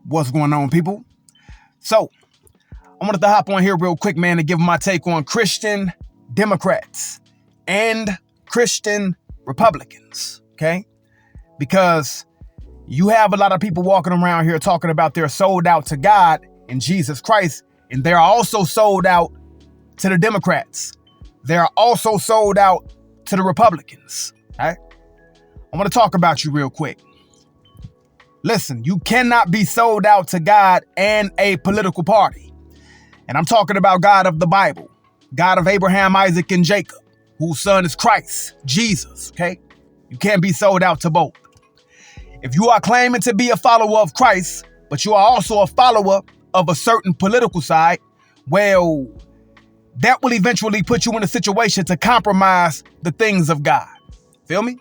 What's going on, people? So, I wanted to hop on here real quick, man, to give my take on Christian Democrats and Christian Republicans, okay? Because you have a lot of people walking around here talking about they're sold out to God and Jesus Christ, and they're also sold out to the Democrats. They're also sold out to the Republicans, okay? I want to talk about you real quick. Listen, you cannot be sold out to God and a political party. And I'm talking about God of the Bible, God of Abraham, Isaac, and Jacob, whose son is Christ, Jesus, okay? You can't be sold out to both. If you are claiming to be a follower of Christ, but you are also a follower of a certain political side, well, that will eventually put you in a situation to compromise the things of God. Feel me?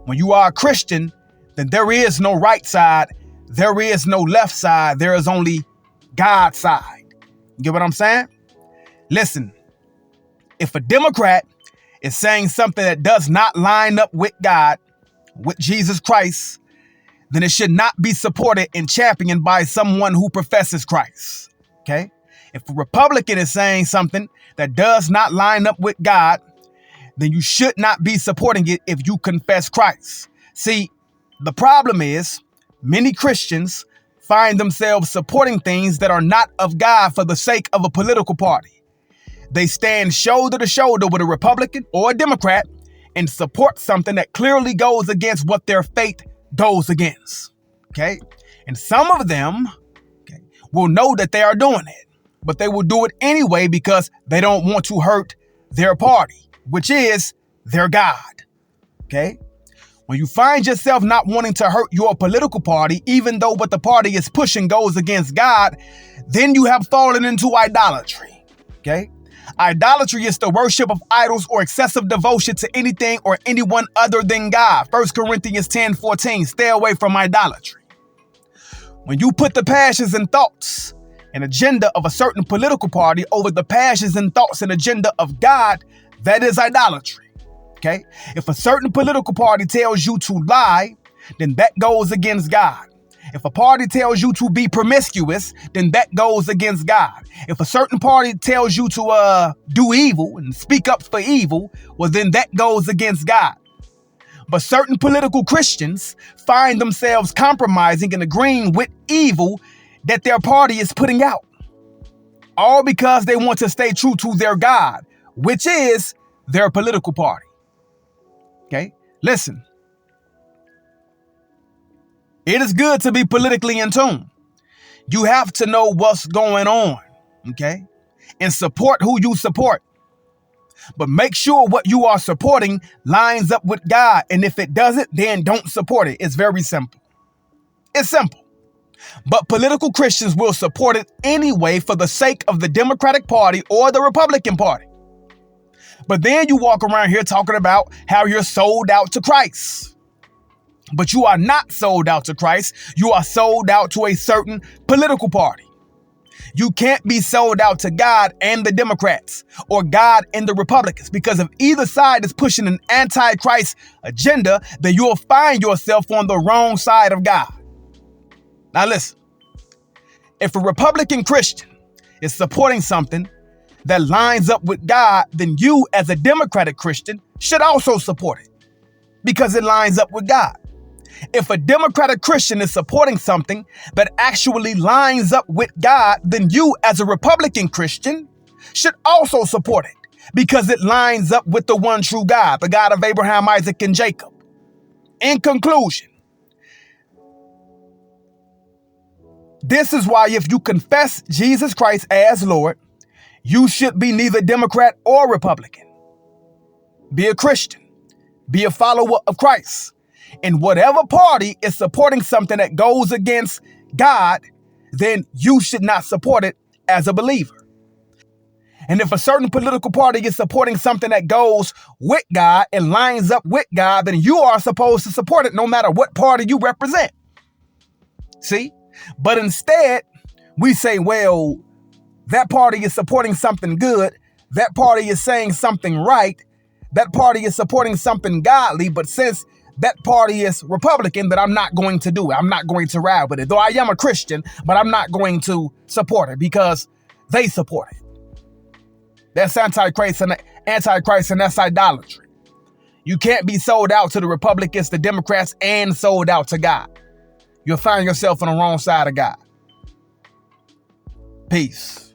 When you are a Christian, then there is no right side, there is no left side, there is only God's side. You get what I'm saying? Listen, if a Democrat is saying something that does not line up with God, with Jesus Christ, then it should not be supported and championed by someone who professes Christ. Okay? If a Republican is saying something that does not line up with God, then you should not be supporting it if you confess Christ. See, the problem is many Christians find themselves supporting things that are not of God for the sake of a political party. They stand shoulder to shoulder with a Republican or a Democrat and support something that clearly goes against what their faith goes against. Okay? And some of them will know that they are doing it, but they will do it anyway because they don't want to hurt their party, which is their God. Okay? When you find yourself not wanting to hurt your political party, even though what the party is pushing goes against God, then you have fallen into idolatry. Okay? Idolatry is the worship of idols or excessive devotion to anything or anyone other than God. 1 Corinthians 10:14, stay away from idolatry. When you put the passions and thoughts and agenda of a certain political party over the passions and thoughts and agenda of God, that is idolatry. Okay? If a certain political party tells you to lie, then that goes against God. If a party tells you to be promiscuous, then that goes against God. If a certain party tells you to do evil and speak up for evil, well, then that goes against God. But certain political Christians find themselves compromising and agreeing with evil that their party is putting out, all because they want to stay true to their God, which is their political party. Okay, listen. It is good to be politically in tune. You have to know what's going on, okay, and support who you support. But make sure what you are supporting lines up with God. And if it doesn't, then don't support it. It's very simple. It's simple. But political Christians will support it anyway for the sake of the Democratic Party or the Republican Party. But then you walk around here talking about how you're sold out to Christ. But you are not sold out to Christ. You are sold out to a certain political party. You can't be sold out to God and the Democrats or God and the Republicans, because if either side is pushing an anti-Christ agenda, then you'll find yourself on the wrong side of God. Now listen, if a Republican Christian is supporting something that lines up with God, then you as a Democratic Christian should also support it because it lines up with God. If a Democratic Christian is supporting something that actually lines up with God, then you as a Republican Christian should also support it because it lines up with the one true God, the God of Abraham, Isaac, and Jacob. In conclusion, this is why if you confess Jesus Christ as Lord, you should be neither Democrat or Republican. Be a Christian. Be a follower of Christ. And whatever party is supporting something that goes against God, then you should not support it as a believer. And if a certain political party is supporting something that goes with God and lines up with God, then you are supposed to support it no matter what party you represent. See? But instead, we say, well, that party is supporting something good. That party is saying something right. That party is supporting something godly. But since that party is Republican, that I'm not going to do it. I'm not going to ride with it. Though I am a Christian, but I'm not going to support it because they support it. That's antichrist, and that's idolatry. You can't be sold out to the Republicans, the Democrats, and sold out to God. You'll find yourself on the wrong side of God. Peace.